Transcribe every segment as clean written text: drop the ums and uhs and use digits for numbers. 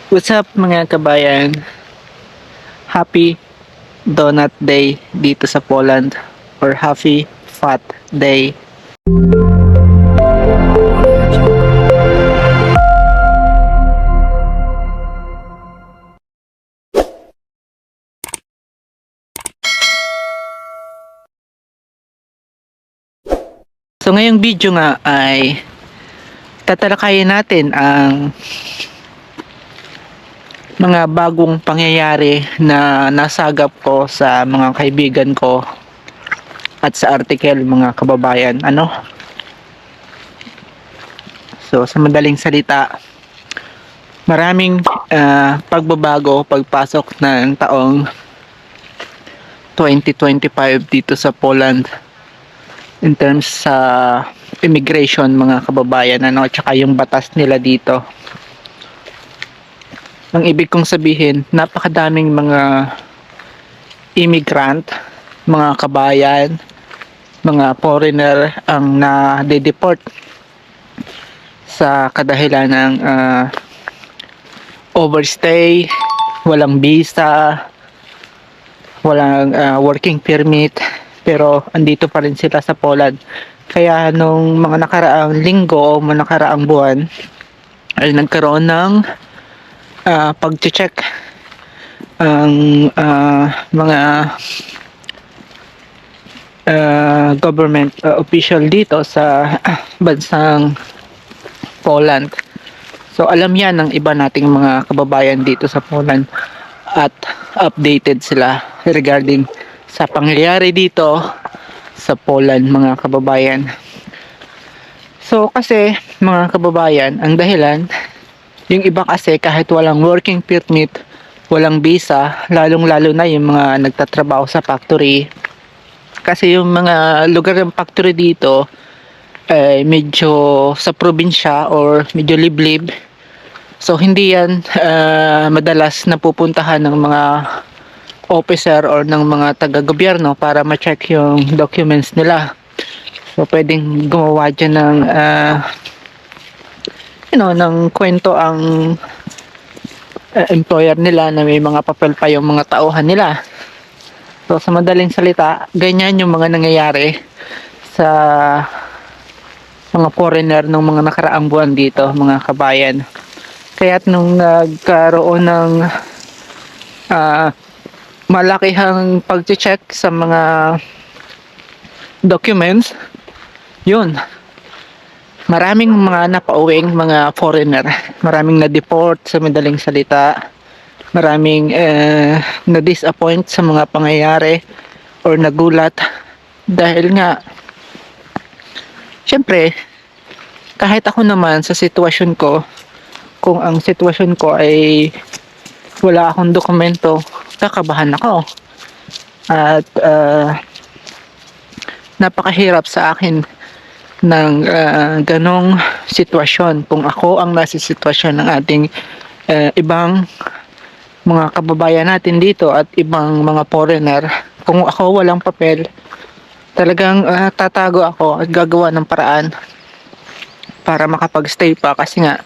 What's up mga kabayan? Happy Donut Day dito sa Poland or Happy Fat Day. So ngayong video nga ay tatalakayin natin ang mga bagong pangyayari na nasagap ko sa mga kaibigan ko at sa article mga kababayan. So sa madaling salita, maraming pagbabago pagpasok ng taong 2025 dito sa Poland in terms sa immigration mga kababayan at saka yung batas nila dito. Ang ibig kong sabihin, napakadaming mga immigrant, mga kabayan, mga foreigner ang na-deport sa kadahilan ng overstay, walang visa, walang working permit, pero andito pa rin sila sa Poland. Kaya nung mga nakaraang linggo o mga nakaraang buwan ay nagkaroon ng pag-check ang mga government official dito sa bansang Poland. So alam yan ng iba nating mga kababayan dito sa Poland at updated sila regarding sa pangyayari dito sa Poland mga kababayan. So kasi mga kababayan, ang dahilan, yung iba kasi kahit walang working permit, walang visa, lalong-lalo na yung mga nagtatrabaho sa factory. Kasi yung mga lugar ng factory dito ay medyo sa probinsya or medyo liblib. So hindi yan madalas napupuntahan ng mga officer or ng mga taga-gobyerno para ma-check yung documents nila. So pwedeng gumawa dyan ng ng kwento ang employer nila na may mga papel pa yung mga tauhan nila. So sa madaling salita, ganyan yung mga nangyayari sa mga foreigner ng mga nakaraang buwan dito, mga kabayan. Kaya't nung nagkaroon ng malakihang pag-check sa mga documents, yun, maraming mga napauwing mga foreigner, maraming na-deport sa madaling salita, maraming na-disappoint sa mga pangyayari or nagulat dahil nga syempre kahit ako naman sa sitwasyon ko, kung ang sitwasyon ko ay wala akong dokumento, kakabahan ako at napakahirap sa akin ng ganong sitwasyon kung ako ang nasa sitwasyon ng ating ibang mga kababayan natin dito at ibang mga foreigner. Kung ako walang papel, talagang tatago ako at gagawa ng paraan para makapag-stay pa, kasi nga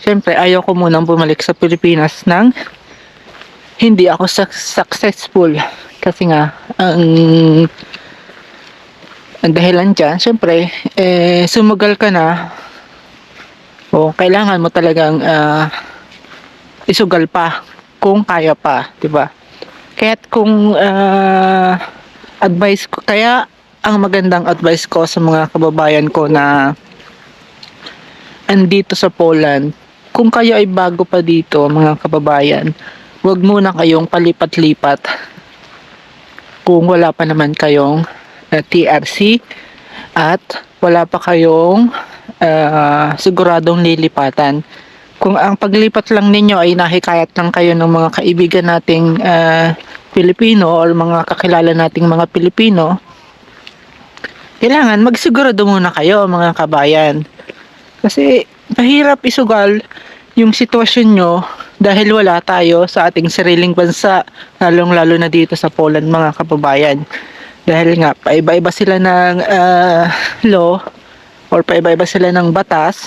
syempre ayaw ko munang bumalik sa Pilipinas nang hindi ako successful, kasi nga ang dahilan dyan, syempre, sumugal ka na o kailangan mo talagang isugal pa kung kaya pa, diba? Kaya't kung advice ko, kaya ang magandang advice ko sa mga kababayan ko na andito sa Poland, kung kayo ay bago pa dito mga kababayan, huwag muna kayong palipat-lipat kung wala pa naman kayong TRC at wala pa kayong siguradong lilipatan. Kung ang paglipat lang ninyo ay nahikayat lang kayo ng mga kaibigan nating Pilipino or mga kakilala nating mga Pilipino, kailangan magsigurado muna kayo mga kabayan. Kasi mahirap isugal yung sitwasyon nyo dahil wala tayo sa ating sariling bansa, lalong-lalo na dito sa Poland mga kababayan. Dahil nga, paiba-iba sila ng law or paiba-iba sila ng batas.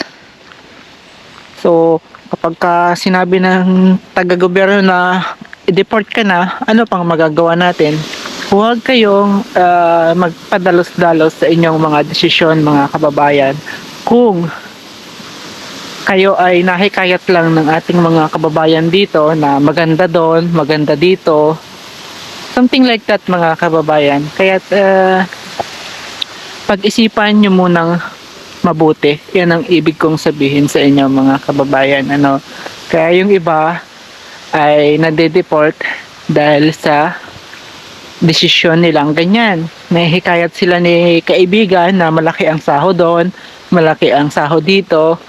So, Kapag sinabi ng taga-gobyerno na i-deport ka na, ano pang magagawa natin? Huwag kayong magpadalos-dalos sa inyong mga desisyon, mga kababayan. Kung kayo ay nahikayat lang ng ating mga kababayan dito na maganda doon, maganda dito, something like that mga kababayan. Kaya pag-isipan nyo munang mabuti. Yan ang ibig kong sabihin sa inyo mga kababayan. Kaya yung iba ay nade-deport dahil sa desisyon nilang ganyan. Nahihikayat sila ni kaibigan na malaki ang sahod doon, malaki ang sahod dito.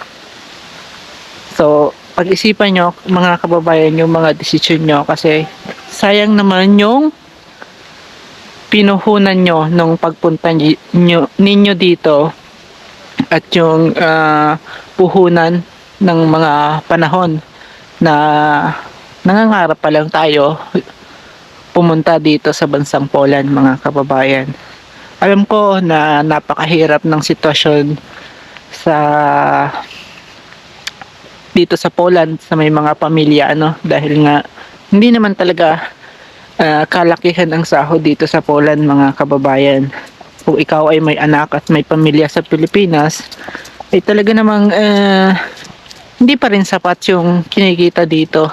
So, pag-isipan nyo mga kababayan yung mga desisyon nyo kasi sayang naman yung pinuhunan nyo nung pagpunta ninyo dito at yung puhunan ng mga panahon na nangangarap pa lang tayo pumunta dito sa bansang Poland mga kababayan. Alam ko na napakahirap ng sitwasyon sa dito sa Poland sa may mga pamilya dahil nga hindi naman talaga kalakihan ang sahod dito sa Poland mga kababayan. Kung ikaw ay may anak at may pamilya sa Pilipinas ay talaga namang hindi pa rin sapat yung kinikita dito,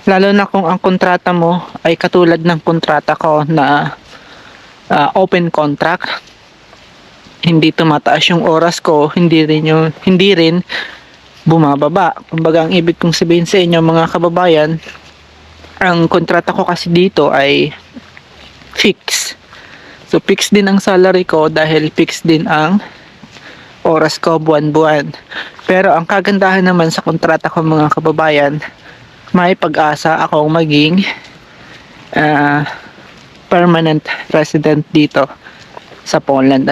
lalo na kung ang kontrata mo ay katulad ng kontrata ko na open contract. Hindi tumataas yung oras ko, hindi rin bumababa. Kumbaga ang ibig kong sabihin sa inyo mga kababayan, ang kontrata ko kasi dito ay fix. So fix din ang salary ko dahil fix din ang oras ko buwan-buwan. Pero ang kagandahan naman sa kontrata ko mga kababayan, may pag-asa akong maging permanent resident dito sa Poland.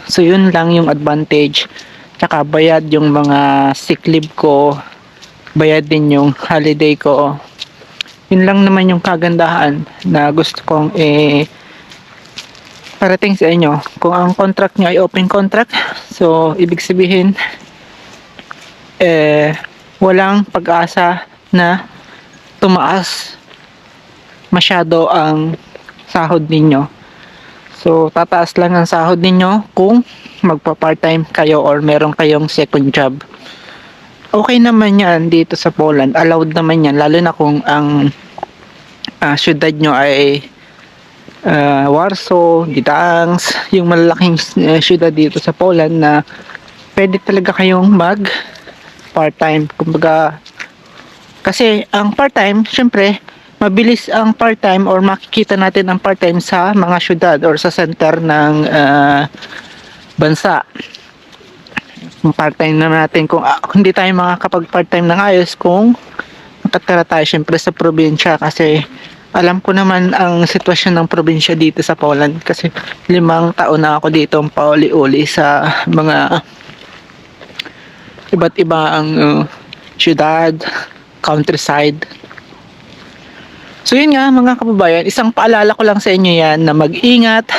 So yun lang yung advantage. Tsaka bayad yung mga sick leave ko, bayad din yung holiday ko. Yun lang naman yung kagandahan na gusto kong parating sa inyo. Kung ang contract nyo ay open contract, so ibig sabihin walang pag-asa na tumaas masyado ang sahod ninyo. So tataas lang ang sahod ninyo kung magpa-part-time kayo or meron kayong second job. Okay naman yan dito sa Poland, allowed naman yan, lalo na kung ang syudad nyo ay Warsaw, Gdansk, yung malalaking syudad dito sa Poland na pwede talaga kayong mag part-time. Kumbaga, kasi ang part-time, syempre, mabilis ang part-time or makikita natin ang part-time sa mga syudad or sa center ng bansa. Kung part-time na natin, kung hindi tayo makakapag-part-time ng ayos kung nakatira tayo syempre sa probinsya, kasi alam ko naman ang sitwasyon ng probinsya dito sa Poland kasi 5 taon na ako dito pauli-uli sa mga iba't iba ang syudad, countryside. So yun nga mga kababayan, isang paalala ko lang sa inyo yan na mag-ingat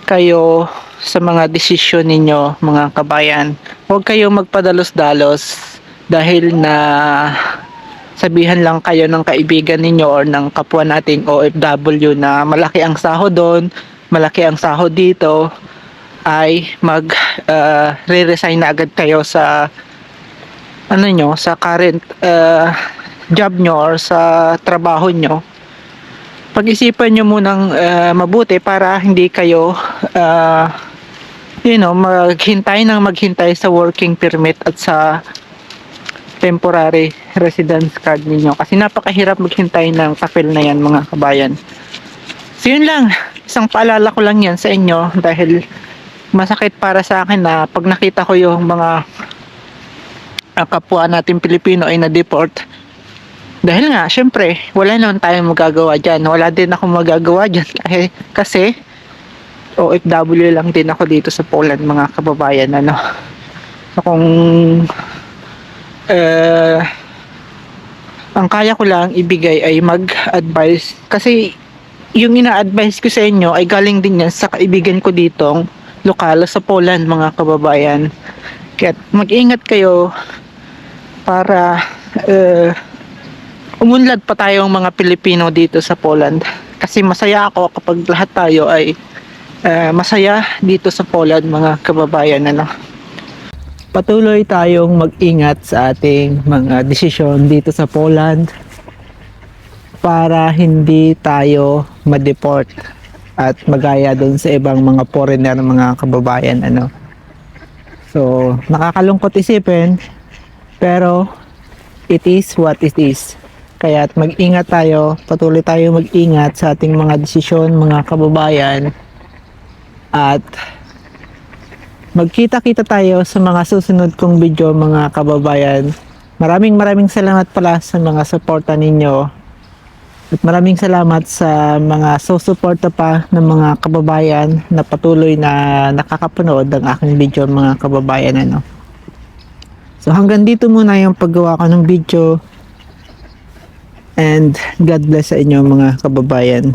kayo sa mga desisyon ninyo mga kabayan. Huwag kayong magpadalos-dalos dahil na sabihan lang kayo ng kaibigan ninyo or ng kapwa nating OFW na malaki ang sahod doon, malaki ang sahod dito, ay re-resign na agad kayo sa sa current job nyo or sa trabaho nyo. Pag-isipan nyo munang mabuti para hindi kayo maghintay sa working permit at sa temporary residence card ninyo, kasi napakahirap maghintay ng papel na yan mga kabayan. So yun lang, isang paalala ko lang yan sa inyo dahil masakit para sa akin na pag nakita ko yung mga kapwa natin Pilipino ay na-deport. Dahil nga, syempre, wala naman tayong magagawa dyan. Wala din ako magagawa dyan kasi OFW lang din ako dito sa Poland mga kababayan. So kung ang kaya ko lang ibigay ay mag-advise, kasi yung ina-advise ko sa inyo ay galing din yan sa kaibigan ko ditong lokal sa Poland mga kababayan. Kaya mag-ingat kayo para umunlad pa tayong mga Pilipino dito sa Poland. Kasi masaya ako kapag lahat tayo ay masaya dito sa Poland, mga kababayan, ano. Patuloy tayong mag-ingat sa ating mga desisyon dito sa Poland para hindi tayo ma-deport at magaya doon sa ibang mga foreigner, mga kababayan, ano. So, nakakalungkot isipin, pero it is what it is. Kaya mag-ingat tayo, patuloy tayo mag-ingat sa ating mga desisyon, mga kababayan, at magkita-kita tayo sa mga susunod kong video, mga kababayan. Maraming salamat pala sa mga suporta ninyo. At maraming salamat sa mga susuporta pa ng mga kababayan na patuloy na nakakapanood ng aking video, mga kababayan, ano. So hanggang dito muna yung paggawa ko ng video. And God bless sa inyo, mga kababayan.